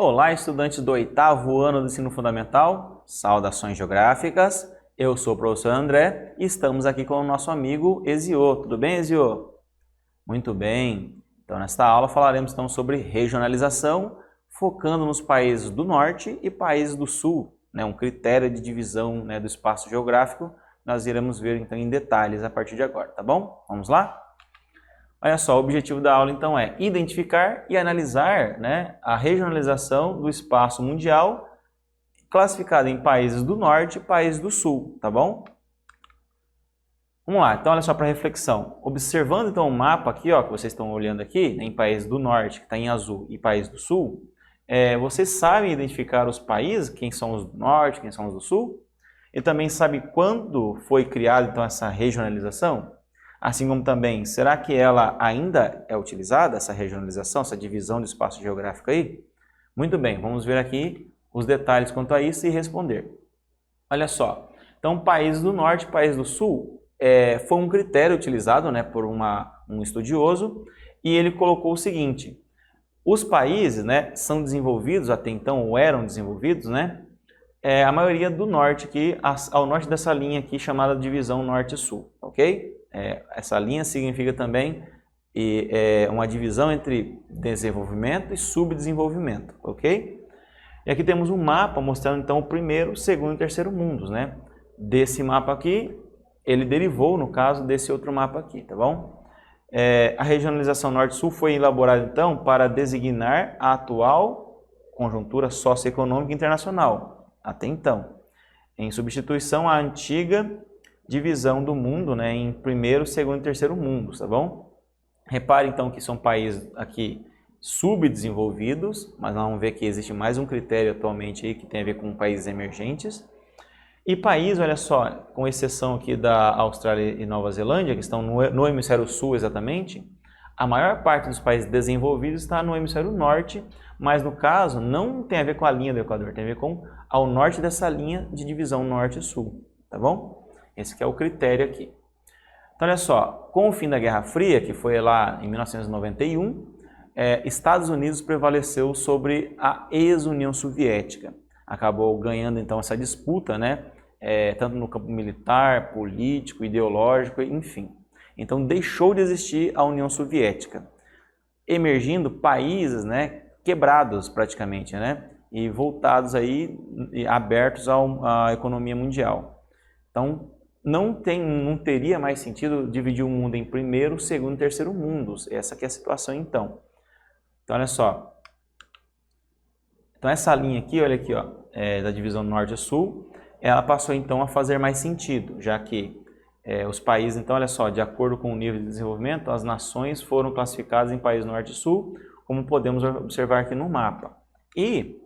Olá, estudantes do 8º ano do ensino fundamental, saudações geográficas, eu sou o professor André e estamos aqui com o nosso amigo Eziô. Tudo bem, Eziô? Muito bem. Então, nesta aula falaremos então sobre regionalização, focando nos países do norte e países do sul, um critério de divisão do espaço geográfico. Nós iremos ver então em detalhes a partir de agora, tá bom? Vamos lá? Olha só, o objetivo da aula então é identificar e analisar a regionalização do espaço mundial classificado em países do norte e países do sul, tá bom? Vamos lá, então olha só para reflexão. Observando então o mapa aqui, ó, que vocês estão olhando aqui, em países do norte, que está em azul, e países do sul, vocês sabem identificar os países, quem são os do norte, quem são os do sul? E também sabe quando foi criada então essa regionalização? Assim como também, será que ela ainda é utilizada, essa regionalização, essa divisão do espaço geográfico aí? Muito bem, vamos ver aqui os detalhes quanto a isso e responder. Olha só, então países do norte e países do sul foi um critério utilizado por um estudioso e ele colocou o seguinte: os países são desenvolvidos, até então ou eram desenvolvidos, a maioria do norte, aqui, ao norte dessa linha aqui chamada divisão norte-sul, ok? Essa linha significa também uma divisão entre desenvolvimento e subdesenvolvimento, ok? E aqui temos um mapa mostrando então o primeiro, segundo e terceiro mundos, Desse mapa aqui, ele derivou, no caso, desse outro mapa aqui, tá bom? A regionalização norte-sul foi elaborada então para designar a atual conjuntura socioeconômica internacional, até então, em substituição à antiga divisão do mundo em primeiro, segundo e terceiro mundos, tá bom? Repare então que são países aqui subdesenvolvidos, mas nós vamos ver que existe mais um critério atualmente aí que tem a ver com países emergentes. E países, olha só, com exceção aqui da Austrália e Nova Zelândia, que estão no hemisfério sul exatamente, a maior parte dos países desenvolvidos está no hemisfério norte, mas no caso não tem a ver com a linha do Equador, tem a ver com ao norte dessa linha de divisão norte-sul, tá bom? Esse que é o critério aqui. Então, olha só, com o fim da Guerra Fria, que foi lá em 1991, Estados Unidos prevaleceu sobre a ex-União Soviética. Acabou ganhando, então, essa disputa, tanto no campo militar, político, ideológico, enfim. Então, deixou de existir a União Soviética, emergindo países, quebrados praticamente, e voltados aí, abertos à economia mundial. Então, não teria mais sentido dividir o mundo em primeiro, segundo e terceiro mundos. Essa que é a situação então. Então, olha só. Então, essa linha aqui, olha aqui, ó, da divisão norte e sul, ela passou então a fazer mais sentido, já que os países, então, olha só, de acordo com o nível de desenvolvimento, as nações foram classificadas em países norte e sul, como podemos observar aqui no mapa. E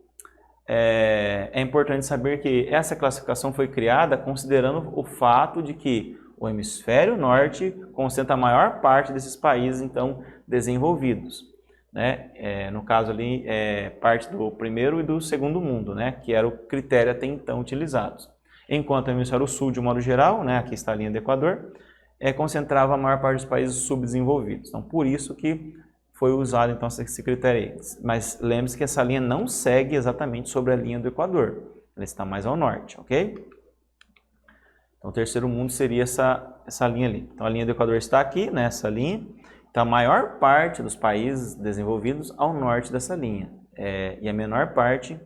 é importante saber que essa classificação foi criada considerando o fato de que o hemisfério norte concentra a maior parte desses países então desenvolvidos, no caso ali parte do primeiro e do segundo mundo, que era o critério até então utilizados. Enquanto o hemisfério sul, de modo geral, aqui está a linha do Equador, concentrava a maior parte dos países subdesenvolvidos. Então, por isso que foi usado então esse critério aí. Mas lembre-se que essa linha não segue exatamente sobre a linha do Equador. Ela está mais ao norte, ok? Então o terceiro mundo seria essa linha ali. Então a linha do Equador está aqui, nessa linha. Então a maior parte dos países desenvolvidos ao norte dessa linha. E a menor parte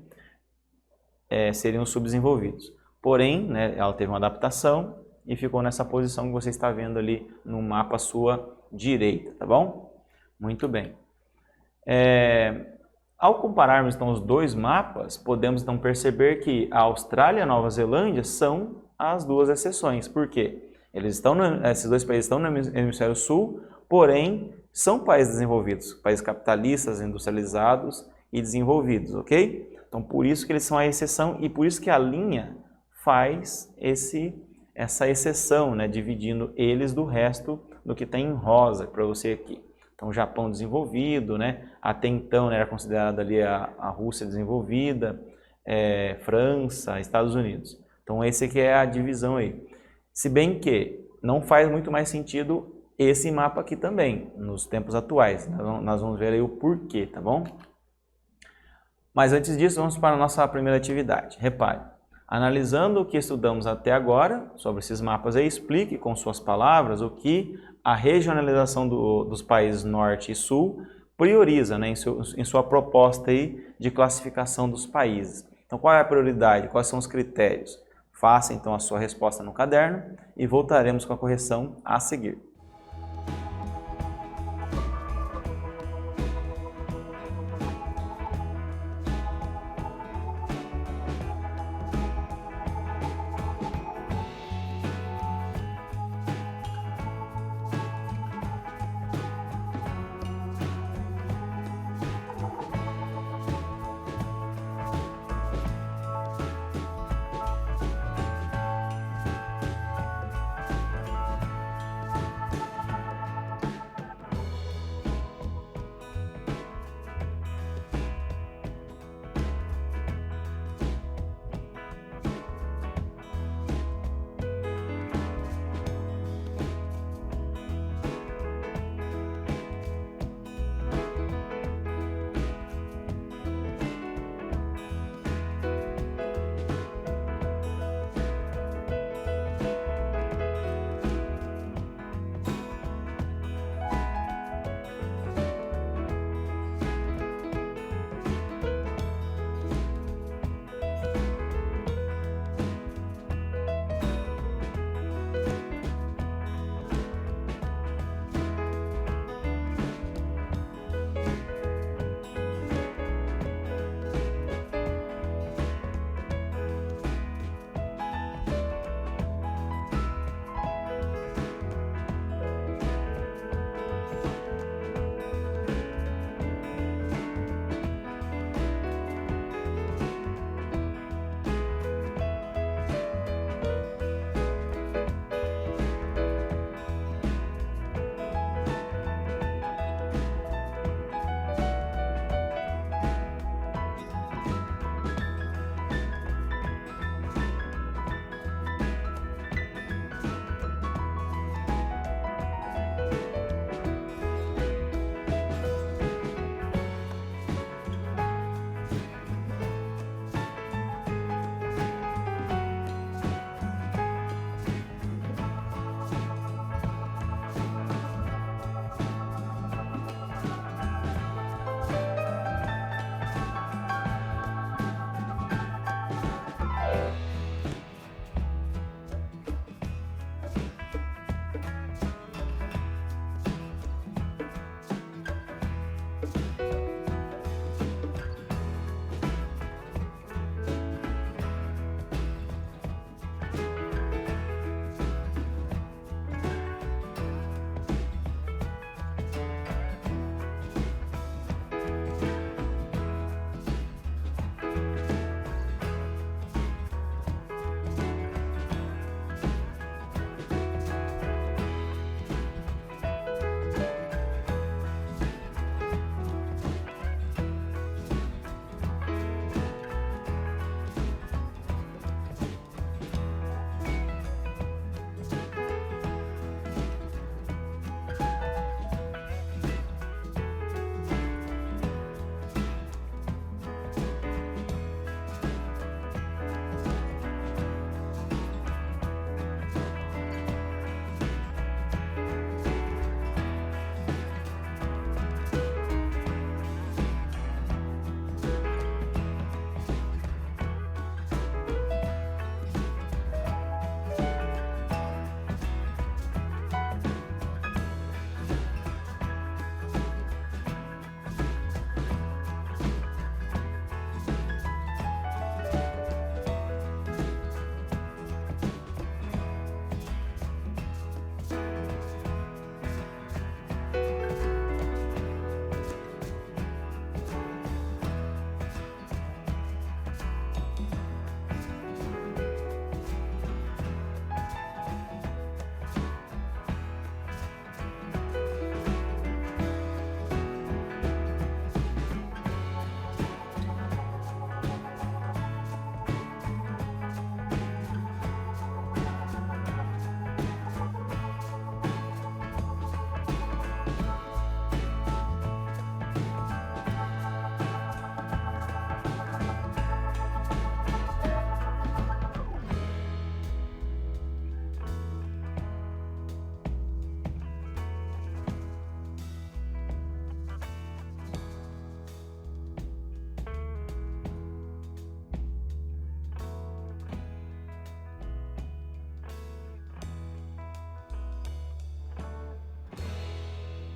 seriam os subdesenvolvidos. Porém, ela teve uma adaptação e ficou nessa posição que você está vendo ali no mapa à sua direita, tá bom? Muito bem. Ao compararmos então os dois mapas, podemos então perceber que a Austrália e a Nova Zelândia são as duas exceções. Por quê? Esses dois países estão no hemisfério sul, porém são países desenvolvidos, países capitalistas, industrializados e desenvolvidos, ok? Então por isso que eles são a exceção e por isso que a linha faz essa exceção, dividindo eles do resto do que tem em rosa para você aqui. Então, Japão desenvolvido, até então era considerada ali a Rússia desenvolvida, França, Estados Unidos. Então, esse aqui é a divisão aí. Se bem que não faz muito mais sentido esse mapa aqui também, nos tempos atuais. Nós vamos ver aí o porquê, tá bom? Mas antes disso, vamos para a nossa primeira atividade. Repare, analisando o que estudamos até agora sobre esses mapas aí, explique com suas palavras o que a regionalização dos países Norte e Sul prioriza, né, em sua proposta aí de classificação dos países. Então, qual é a prioridade? Quais são os critérios? Faça então a sua resposta no caderno e voltaremos com a correção a seguir.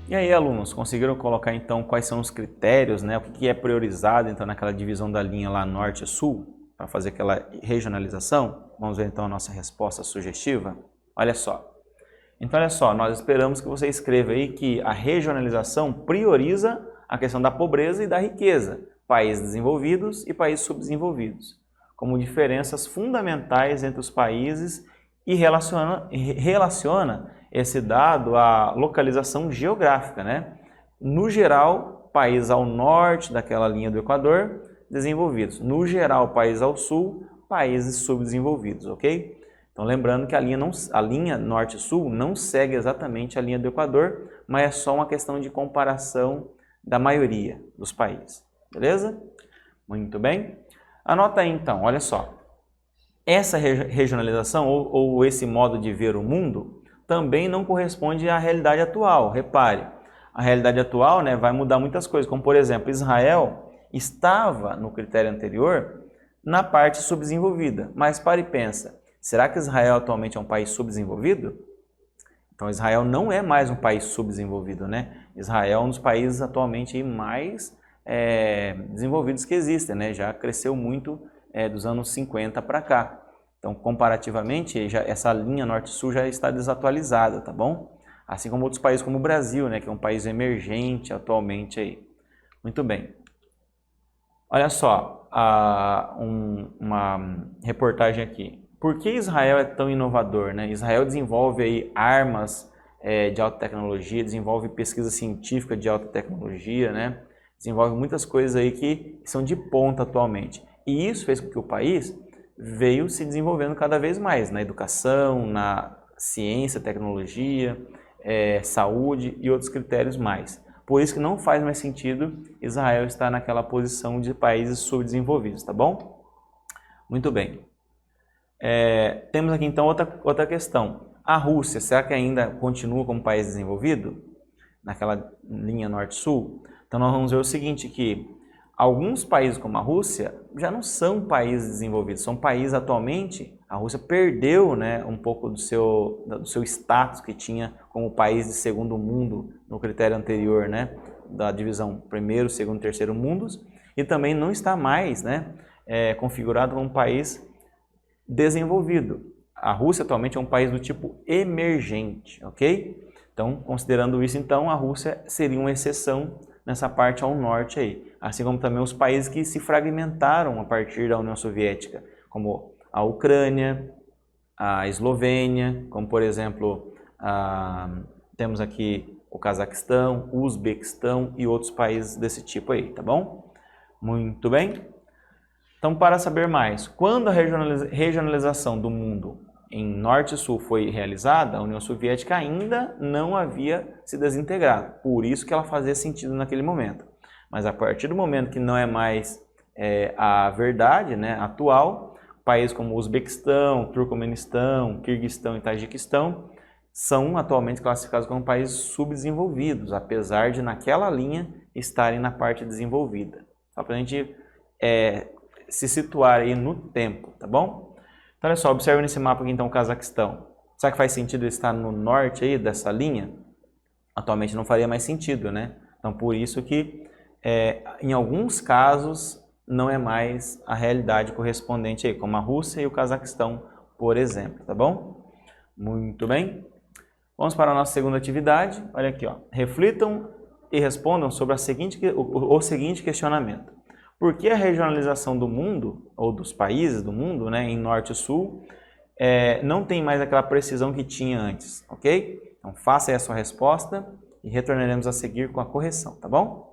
E aí, alunos, conseguiram colocar então quais são os critérios, né? O que é priorizado então naquela divisão da linha lá norte e sul, para fazer aquela regionalização? Vamos ver então a nossa resposta sugestiva? Olha só. Então, olha só, nós esperamos que você escreva aí que a regionalização prioriza a questão da pobreza e da riqueza, países desenvolvidos e países subdesenvolvidos, como diferenças fundamentais entre os países e relaciona esse dado à localização geográfica, né? No geral, países ao norte daquela linha do Equador, desenvolvidos. No geral, países ao sul, países subdesenvolvidos, ok? Então, lembrando que a linha norte-sul não segue exatamente a linha do Equador, mas é só uma questão de comparação da maioria dos países, beleza? Muito bem. Anota aí então, olha só. Essa regionalização ou esse modo de ver o mundo também não corresponde à realidade atual. Repare, a realidade atual, né, vai mudar muitas coisas, como por exemplo, Israel estava no critério anterior na parte subdesenvolvida, mas pare e pensa, será que Israel atualmente é um país subdesenvolvido? Então Israel não é mais um país subdesenvolvido, né? Israel é um dos países atualmente mais desenvolvidos que existem, né? Já cresceu muito dos anos 50 para cá. Então, comparativamente, essa linha norte-sul já está desatualizada, tá bom? Assim como outros países como o Brasil, né, que é um país emergente atualmente aí. Muito bem. Olha só, uma reportagem aqui. Por que Israel é tão inovador, né? Israel desenvolve aí armas de alta tecnologia, desenvolve pesquisa científica de alta tecnologia, né? Desenvolve muitas coisas aí que são de ponta atualmente. E isso fez com que o país veio se desenvolvendo cada vez mais na educação, na ciência, tecnologia, saúde e outros critérios mais. Por isso que não faz mais sentido Israel estar naquela posição de países subdesenvolvidos, tá bom? Muito bem. Temos aqui então outra questão. A Rússia, será que ainda continua como país desenvolvido? Naquela linha norte-sul? Então nós vamos ver o seguinte, que alguns países como a Rússia já não são países desenvolvidos, são países atualmente, a Rússia perdeu, né, um pouco do seu status que tinha como país de segundo mundo no critério anterior, né, da divisão primeiro, segundo e terceiro mundos, e também não está mais, né, configurado como um país desenvolvido. A Rússia atualmente é um país do tipo emergente, ok? Então, considerando isso, então, a Rússia seria uma exceção nessa parte ao norte aí, assim como também os países que se fragmentaram a partir da União Soviética, como a Ucrânia, a Eslovênia, como por exemplo, temos aqui o Cazaquistão, o Uzbequistão e outros países desse tipo aí, tá bom? Muito bem. Então, para saber mais, quando a regionalização do mundo em norte e sul foi realizada, a União Soviética ainda não havia se desintegrado, por isso que ela fazia sentido naquele momento. Mas a partir do momento que não é mais a verdade, né, atual, países como Uzbequistão, Turcomenistão, Quirguistão e Tajiquistão são atualmente classificados como países subdesenvolvidos, apesar de naquela linha estarem na parte desenvolvida. Só para a gente se situar aí no tempo, tá bom? Então, olha só, observe nesse mapa aqui, então, o Cazaquistão. Será que faz sentido ele estar no norte aí dessa linha? Atualmente não faria mais sentido, né? Então, por isso que, em alguns casos, não é mais a realidade correspondente aí, como a Rússia e o Cazaquistão, por exemplo, tá bom? Muito bem. Vamos para a nossa segunda atividade. Olha aqui, ó. Reflitam e respondam sobre o seguinte questionamento. Por que a regionalização do mundo, ou dos países do mundo, né, em norte e sul, não tem mais aquela precisão que tinha antes, ok? Então faça aí a sua resposta e retornaremos a seguir com a correção, tá bom?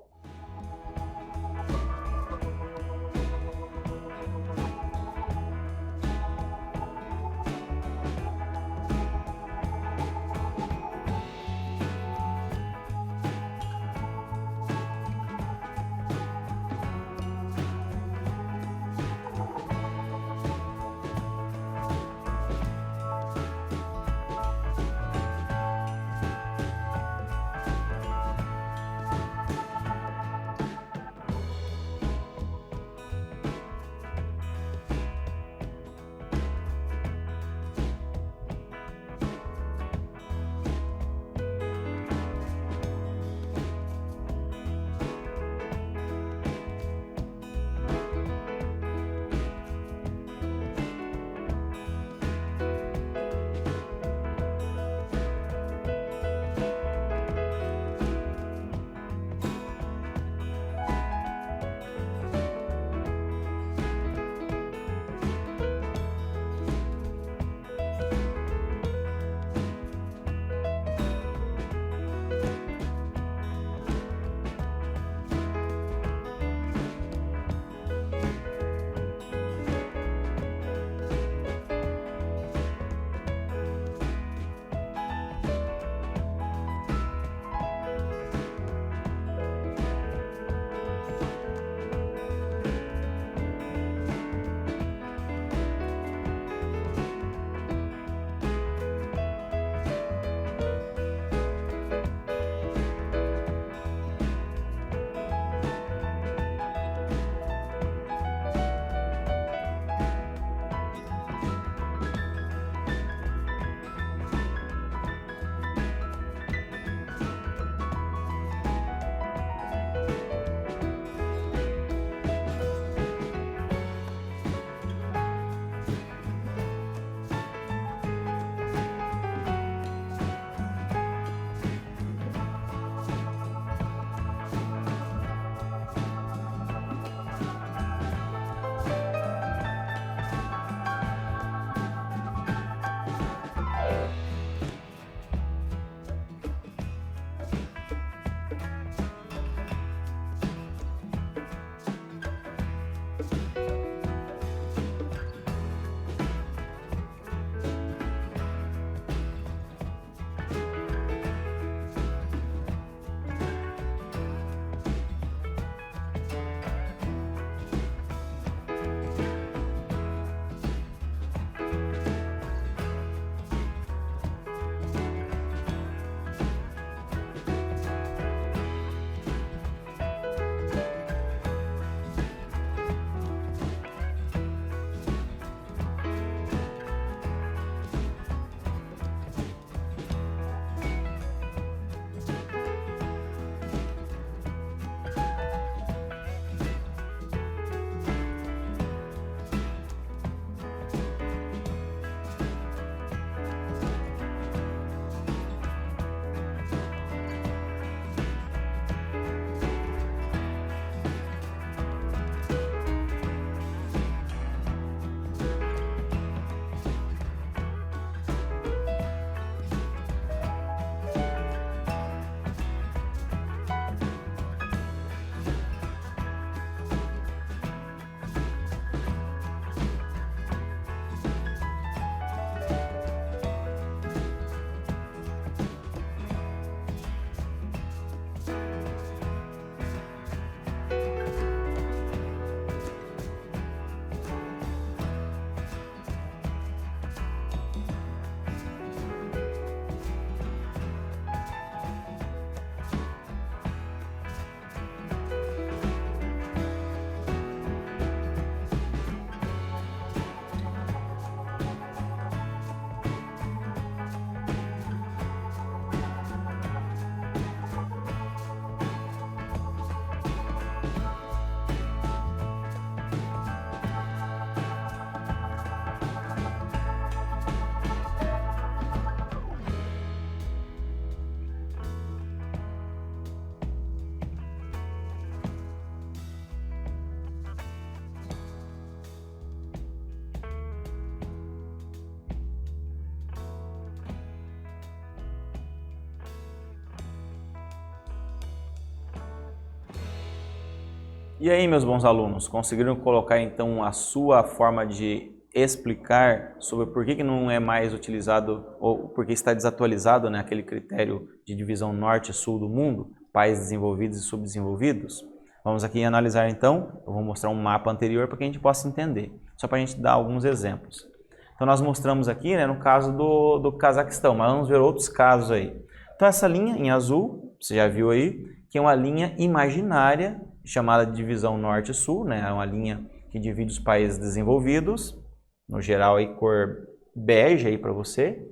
E aí, meus bons alunos, conseguiram colocar então a sua forma de explicar sobre por que não é mais utilizado ou por que está desatualizado, né, aquele critério de divisão norte e sul do mundo, países desenvolvidos e subdesenvolvidos? Vamos aqui analisar então, eu vou mostrar um mapa anterior para que a gente possa entender, só para a gente dar alguns exemplos. Então nós mostramos aqui, né, no caso do Cazaquistão, mas vamos ver outros casos aí. Então essa linha em azul, você já viu aí, que é uma linha imaginária, chamada de divisão norte e sul, né, é uma linha que divide os países desenvolvidos, no geral aí cor bege aí para você,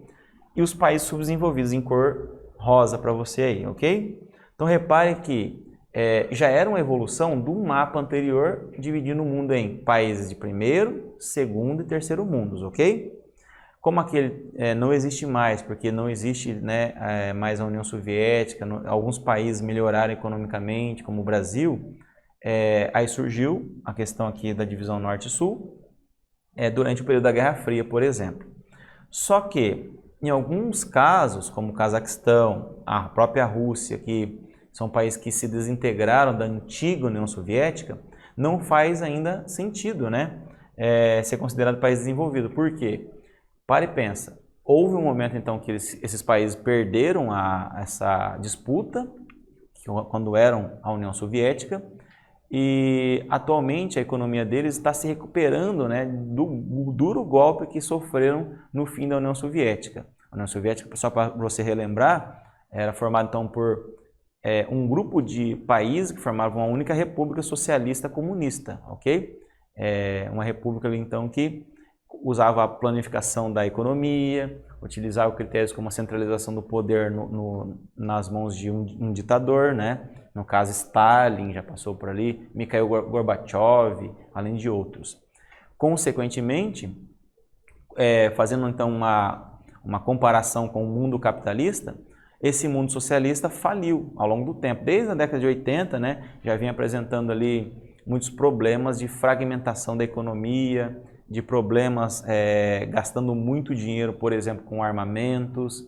e os países subdesenvolvidos em cor rosa para você aí, ok? Então repare que já era uma evolução do mapa anterior, dividindo o mundo em países de primeiro, segundo e terceiro mundos, ok? Como aquele não existe mais, porque não existe, né, mais a União Soviética, alguns países melhoraram economicamente, como o Brasil, aí surgiu a questão aqui da divisão norte e sul, durante o período da Guerra Fria, por exemplo. Só que, em alguns casos, como o Cazaquistão, a própria Rússia, que são países que se desintegraram da antiga União Soviética, não faz ainda sentido, né, ser considerado país desenvolvido. Por quê? Para e pensa. Houve um momento então que esses países perderam essa disputa, quando eram a União Soviética, e atualmente a economia deles está se recuperando, né, do duro golpe que sofreram no fim da União Soviética. A União Soviética, só para você relembrar, era formada então por um grupo de países que formavam uma única república socialista comunista, ok? Uma república então que usava a planificação da economia, utilizava critérios como a centralização do poder nas mãos de um ditador, né? No caso Stalin já passou por ali, Mikhail Gorbachev, além de outros. Consequentemente, fazendo então uma comparação com o mundo capitalista, esse mundo socialista faliu ao longo do tempo. Desde a década de 80, né, já vinha apresentando ali muitos problemas de fragmentação da economia, de problemas gastando muito dinheiro, por exemplo, com armamentos.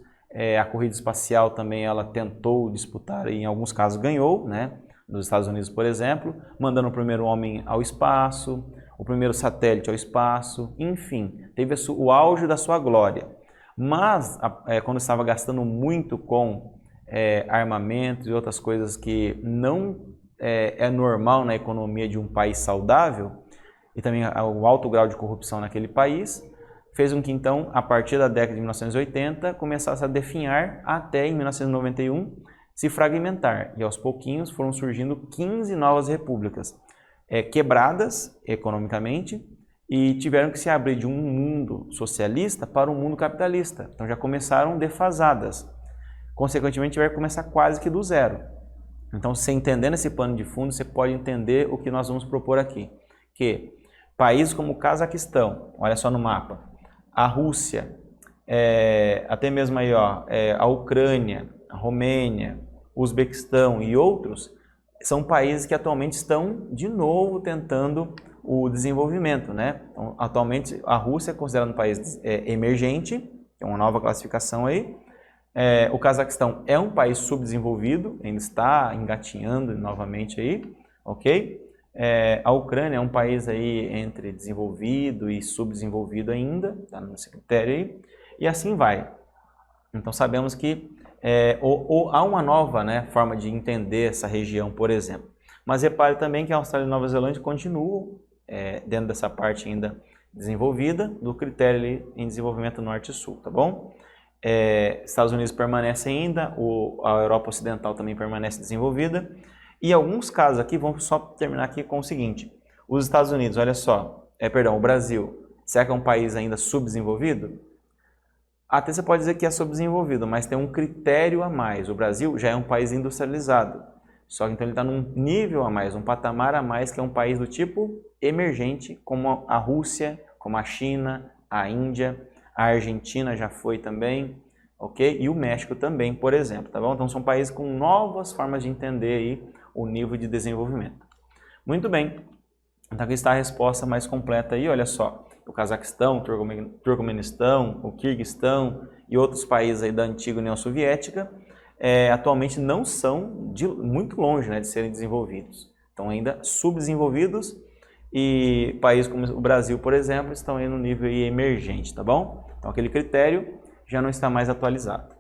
A corrida espacial também ela tentou disputar e em alguns casos ganhou, né, nos Estados Unidos, por exemplo, mandando o primeiro homem ao espaço, o primeiro satélite ao espaço, enfim, teve o auge da sua glória. Mas, quando estava gastando muito com armamentos e outras coisas que não é normal na economia de um país saudável, e também o alto grau de corrupção naquele país, fez com que, então, a partir da década de 1980, começasse a definhar até em 1991 se fragmentar. E aos pouquinhos foram surgindo 15 novas repúblicas, quebradas economicamente, e tiveram que se abrir de um mundo socialista para um mundo capitalista. Então já começaram defasadas. Consequentemente, vai começar quase que do zero. Então, você entendendo esse pano de fundo, você pode entender o que nós vamos propor aqui. Que países como o Cazaquistão, olha só no mapa, a Rússia, até mesmo aí, ó, a Ucrânia, a Romênia, o Uzbequistão e outros, são países que atualmente estão de novo tentando o desenvolvimento, né? Então, atualmente a Rússia é considerada um país emergente, é uma nova classificação aí. O Cazaquistão é um país subdesenvolvido, ainda está engatinhando novamente aí, ok? A Ucrânia é um país aí entre desenvolvido e subdesenvolvido ainda, está nesse critério aí, e assim vai. Então sabemos que há uma nova, né, forma de entender essa região, por exemplo. Mas repare também que a Austrália e Nova Zelândia continuam dentro dessa parte ainda desenvolvida do critério ali em desenvolvimento norte e sul, tá bom? Estados Unidos permanece ainda, a Europa Ocidental também permanece desenvolvida. E alguns casos aqui, vamos só terminar aqui com o seguinte, os Estados Unidos, olha só, o Brasil, será que é um país ainda subdesenvolvido? Até você pode dizer que é subdesenvolvido, mas tem um critério a mais, o Brasil já é um país industrializado, só que então ele está num nível a mais, um patamar a mais, que é um país do tipo emergente, como a Rússia, como a China, a Índia, a Argentina já foi também, ok? E o México também, por exemplo, tá bom? Então são países com novas formas de entender aí o nível de desenvolvimento. Muito bem, então aqui está a resposta mais completa aí, olha só. O Cazaquistão, o Turcomenistão, o Quirguistão e outros países aí da antiga União Soviética atualmente não são muito longe, né, de serem desenvolvidos. estão ainda subdesenvolvidos, e países como o Brasil, por exemplo, estão aí no nível aí emergente, tá bom? Então aquele critério já não está mais atualizado.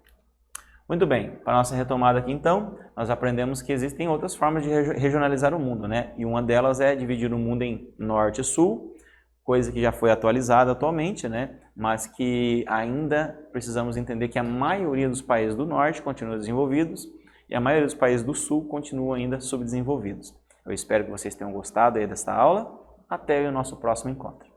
Muito bem, para a nossa retomada aqui então, nós aprendemos que existem outras formas de regionalizar o mundo, né? E uma delas é dividir o mundo em norte e sul, coisa que já foi atualizada atualmente, né? Mas que ainda precisamos entender que a maioria dos países do norte continuam desenvolvidos e a maioria dos países do sul continuam ainda subdesenvolvidos. Eu espero que vocês tenham gostado aí desta aula. Até o nosso próximo encontro.